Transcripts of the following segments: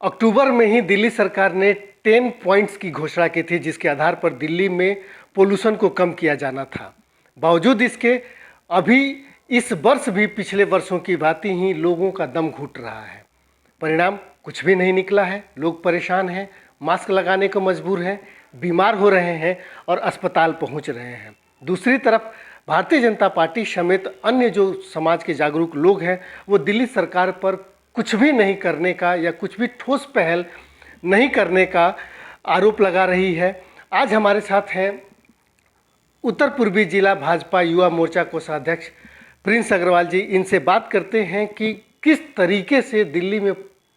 अक्टूबर में ही दिल्ली सरकार ने 10 पॉइंट्स की घोषणा की थी, जिसके आधार पर दिल्ली में पोल्यूशन को कम किया जाना था। बावजूद इसके अभी इस वर्ष भी पिछले वर्षों की भांति ही लोगों का दम घुट रहा है। परिणाम कुछ भी नहीं निकला है। लोग परेशान हैं, मास्क लगाने को मजबूर हैं, बीमार हो रहे हैं और अस्पताल पहुंच रहे हैं। दूसरी तरफ भारतीय जनता पार्टी समेत अन्य जो समाज के जागरूक लोग हैं, वो दिल्ली सरकार पर कुछ भी नहीं करने का या कुछ भी ठोस पहल नहीं करने का आरोप लगा रही है। आज हमारे साथ हैं उत्तर पूर्वी जिला भाजपा युवा मोर्चा कोषाध्यक्ष प्रिंस अग्रवाल जी। इनसे बात करते हैं कि किस तरीके से दिल्ली में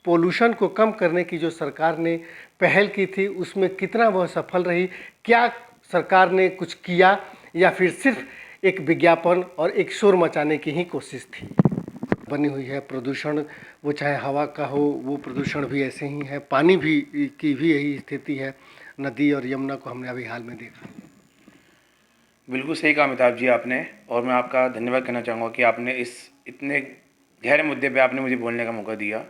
पोल्यूशन को कम करने की जो सरकार ने पहल की थी उसमें कितना वह सफल रही, क्या सरकार ने कुछ किया या फिर सिर्फ एक विज्ञापन और एक शोर मचाने की ही कोशिश थी। बनी हुई है प्रदूषण, वो चाहे हवा का हो, वो प्रदूषण भी ऐसे ही है। पानी भी की भी यही स्थिति है। नदी और यमुना को हमने अभी हाल में देखा। बिल्कुल सही कहा अमिताभ जी आपने, और मैं आपका धन्यवाद करना चाहूँगा कि आपने इस इतने गहरे मुद्दे पे आपने मुझे बोलने का मौका दिया।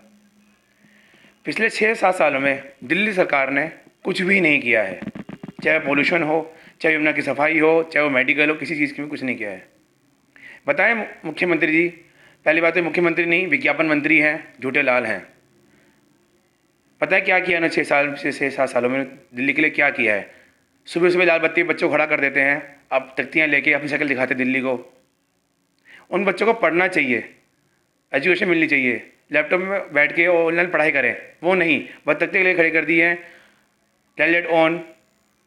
पिछले 6-7 सालों में दिल्ली सरकार ने कुछ भी नहीं किया है, चाहे पोल्यूशन हो, चाहे यमुना की सफाई हो, चाहे वो मेडिकल हो, किसी चीज़ की भी कुछ नहीं किया है। बताएं मुख्यमंत्री जी, पहली बात तो मुख्यमंत्री नहीं, विज्ञापन मंत्री हैं, झूठे लाल हैं। पता है क्या किया ना 6-7 सालों में दिल्ली के लिए क्या किया है? सुबह सुबह लाल बत्ती बच्चों को खड़ा कर देते हैं, अब तख्तियाँ लेके अपनी शक्ल दिखाते दिल्ली को। उन बच्चों को पढ़ना चाहिए, एजुकेशन मिलनी चाहिए, लैपटॉप में बैठ के ऑनलाइन पढ़ाई करें, वो नहीं, बस तख्ते के लिए खड़े कर दिए हैं, टॉयलेट ऑन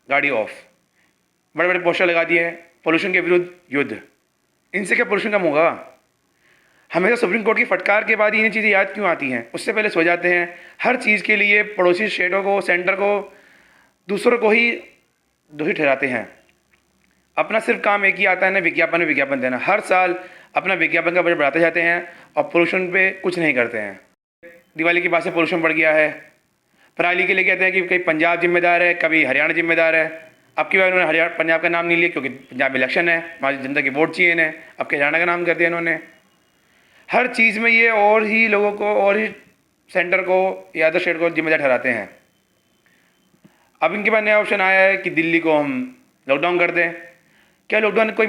गाड़ी ऑफ, बड़े बड़े पोस्टर लगा दिए हैं, पोल्यूशन के विरुद्ध युद्ध। इनसे क्या पोल्यूशन कम होगा? हमेशा सुप्रीम कोर्ट की फटकार के बाद ये चीज़ें याद क्यों आती हैं? उससे पहले सो जाते हैं। हर चीज़ के लिए पड़ोसी स्टेटों को, सेंटर को, दूसरों को ही दोषी ठहराते हैं। अपना सिर्फ काम एक ही आता है ना, विज्ञापन में विज्ञापन देना। हर साल अपना विज्ञापन का बजट बढ़ाते जाते हैं और पोल्यूशन पे कुछ नहीं करते हैं। दिवाली के बाद से पोल्यूशन बढ़ गया है। पराली के लिए कहते हैं कि कहीं पंजाब जिम्मेदार है, कभी हरियाणा जिम्मेदार है। अब की बार उन्होंने पंजाब का नाम नहीं लिया क्योंकि पंजाब इलेक्शन है, हमारी जनता की वोट चाहिए इन्हें। अब के हरियाणा का नाम कर दिया इन्होंने। हर चीज़ में ये और ही लोगों को और ही सेंटर को या अदर स्टेट को जिम्मेदार ठहराते हैं। अब इनके पास नया ऑप्शन आया है कि दिल्ली को हम लॉकडाउन कर दें। क्या लॉकडाउन कोई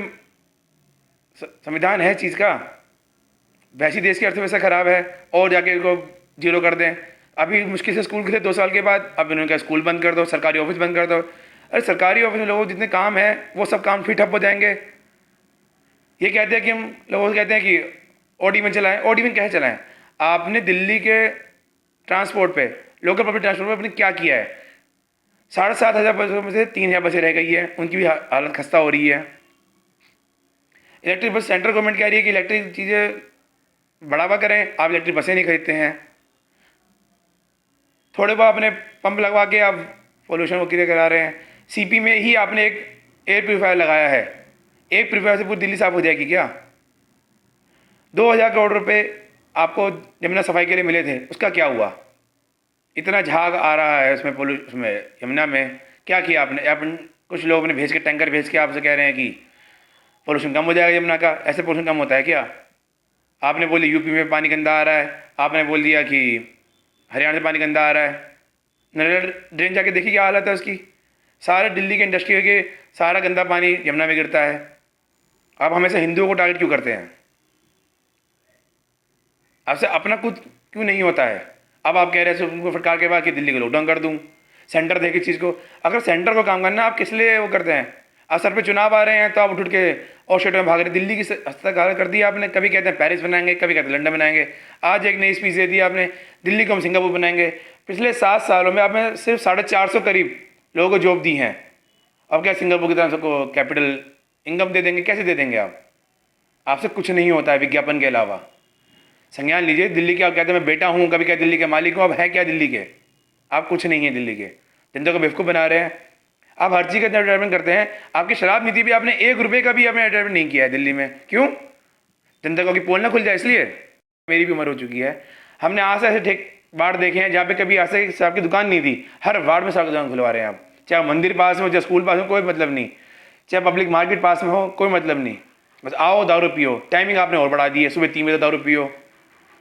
संविधान है चीज़ का? वैसी देश की अर्थव्यवस्था खराब है और जाके इनको जीरो कर दें। अभी मुश्किल से स्कूल खुले 2 साल के बाद, अब इन्होंने कहा स्कूल बंद कर दो, सरकारी ऑफिस बंद कर दो। अरे सरकारी ऑफिस में लोगों जितने काम है वो सब काम फिर ठप हो जाएंगे। ये कहते हैं कि हम लोगों से कहते हैं कि ऑडी में चलाएं। ऑडी में कैसे चलाएं? आपने दिल्ली के ट्रांसपोर्ट पे, लोकल पब्लिक ट्रांसपोर्ट पे आपने क्या किया है? 7,500 बसों में से 3,000 बसें रह गई है, उनकी भी हालत खस्ता हो रही है। इलेक्ट्रिक बस, सेंट्रल गवर्नमेंट कह रही है कि इलेक्ट्रिक चीज़ें बढ़ावा करें, आप इलेक्ट्रिक बसें नहीं खरीदते हैं। थोड़े बहुत आपने पंप लगवा के आप पोल्यूशन को क्लियर करा रहे हैं। सीपी में ही आपने एक एयर प्योरीफायर लगाया है, एक प्योरीफायर से पूरी दिल्ली साफ हो जाएगी क्या? 2,000 करोड़ रुपए आपको यमुना सफाई के लिए मिले थे, उसका क्या हुआ? इतना झाग आ रहा है उसमें यमुना में, क्या किया आपने? अपन कुछ लोग ने भेज के, टैंकर भेज के आपसे कह रहे हैं कि पोल्यूशन कम हो जाएगा यमुना का। ऐसे पोल्यूशन कम होता है क्या? आपने बोल दिया यूपी में पानी गंदा आ रहा है, आपने बोल दिया कि हरियाणा से पानी गंदा आ रहा है। नरेला ड्रेन जाके देखिए क्या हालत है उसकी। सारे दिल्ली के इंडस्ट्री के सारा गंदा पानी यमुना में गिरता है। आप हमेशा हिंदुओं को टारगेट क्यों करते हैं? आपसे अपना कुछ क्यों नहीं होता है? अब आप कह रहे हैं उनको फटकार के बाद कि दिल्ली को लॉकडाउन कर दूं, सेंटर देखे चीज़ को। अगर सेंटर को काम करना, आप किस लिए वो करते हैं? अब सर पे चुनाव आ रहे हैं तो आप उठ के और स्टेट में भाग रहे। दिल्ली की हस्तक्षेप कर दिया आपने। कभी कहते हैं पेरिस बनाएंगे, कभी कहते हैं लंदन बनाएंगे। आज एक नई स्पीच दे दी आपने, दिल्ली को हम सिंगापुर बनाएंगे। पिछले 7 सालों में आपने सिर्फ 450 करीब लोगों को जॉब दी हैं। अब क्या सिंगापुर की तरह सबको कैपिटल इनकम दे देंगे? कैसे दे देंगे आप? आपसे कुछ नहीं होता है विज्ञापन के अलावा। संज्ञान लीजिए। दिल्ली के आप कहते हैं मैं बेटा हूँ, कभी कहते दिल्ली के मालिक हूँ। अब है क्या दिल्ली के? आप कुछ नहीं है दिल्ली के। जनता को बेवकूफ़ बना रहे हैं। आप हर चीज़ का एडवर्टाइजमेंट करते हैं। आपकी शराब नीति भी आपने 1 रुपये का भी आपने एडवर्टाइजमेंट नहीं किया है दिल्ली में। क्यों? जनता को कि पोल ना खुल जाए इसलिए। मेरी भी उम्र हो चुकी है। हमने आज ऐसे ठेक वार्ड देखे हैं जहाँ पे कभी ऐसे शराब की दुकान नहीं थी। हर वार्ड में शराब की दुकान खुलवा रहे हैं आप। चाहे मंदिर पास में हो, चाहे स्कूल पास में, कोई मतलब नहीं। चाहे पब्लिक मार्केट पास में हो, कोई मतलब नहीं। बस आओ दारू पियो। टाइमिंग आपने और बढ़ा दी है, सुबह 3 बजे दारू पियो।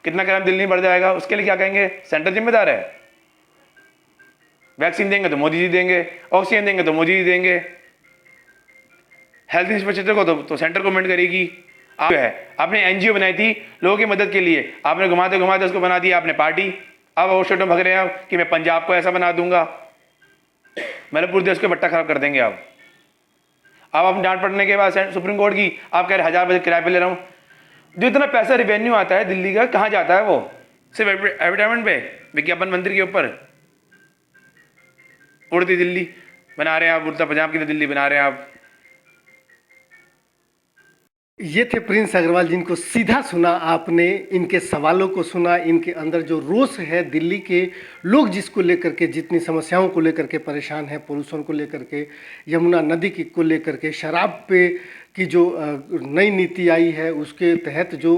कितना क्राइम दिल्ली में बढ़ जाएगा? उसके लिए क्या कहेंगे? सेंटर जिम्मेदार है। वैक्सीन देंगे तो मोदी जी देंगे, ऑक्सीजन देंगे तो मोदी जी देंगे, हेल्थ इंफ्रास्ट्रक्चर को तो सेंट्रल गवर्नमेंट करेगी। आप है आपने एनजीओ बनाई थी लोगों की मदद के लिए, आपने घुमाते घुमाते उसको बना दिया आपने पार्टी। अब वो शोटो भग रहे हैं आप कि मैं पंजाब को ऐसा बना दूंगा, मतलब पूरे देश को बट्टा खराब कर देंगे आप। अब आप डांट पड़ने के बाद सुप्रीम कोर्ट की आप कह रहे 1000 बजे किराए पे ले रहा हूँ। जो इतना पैसा रिवेन्यू आता है दिल्ली का, कहाँ जाता है वो? सिर्फ एडवर्टाइजमेंट पे, विज्ञापन मंत्री के ऊपर। उड़ती दिल्ली बना रहे हैं आप, उड़ता पंजाब की तो दिल्ली बना रहे हैं आप। ये थे प्रिंस अग्रवाल, जिनको सीधा सुना आपने, इनके सवालों को सुना, इनके अंदर जो रोष है दिल्ली के लोग जिसको लेकर के, जितनी समस्याओं को लेकर के परेशान हैं, पोल्यूशन को लेकर के, यमुना नदी की को लेकर के, शराब पे की जो नई नीति आई है उसके तहत जो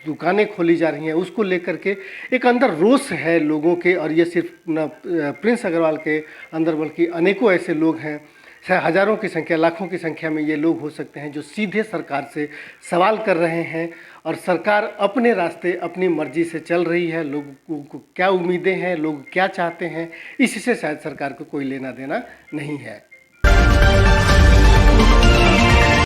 दुकानें खोली जा रही हैं उसको लेकर के एक अंदर रोष है लोगों के। और ये सिर्फ न प्रिंस अग्रवाल के अंदर बल्कि अनेकों ऐसे लोग हैं, शायद हज़ारों की संख्या, लाखों की संख्या में ये लोग हो सकते हैं जो सीधे सरकार से सवाल कर रहे हैं। और सरकार अपने रास्ते अपनी मर्जी से चल रही है, लोगों को क्या उम्मीदें हैं, लोग क्या चाहते हैं, इससे शायद सरकार को कोई लेना देना नहीं है।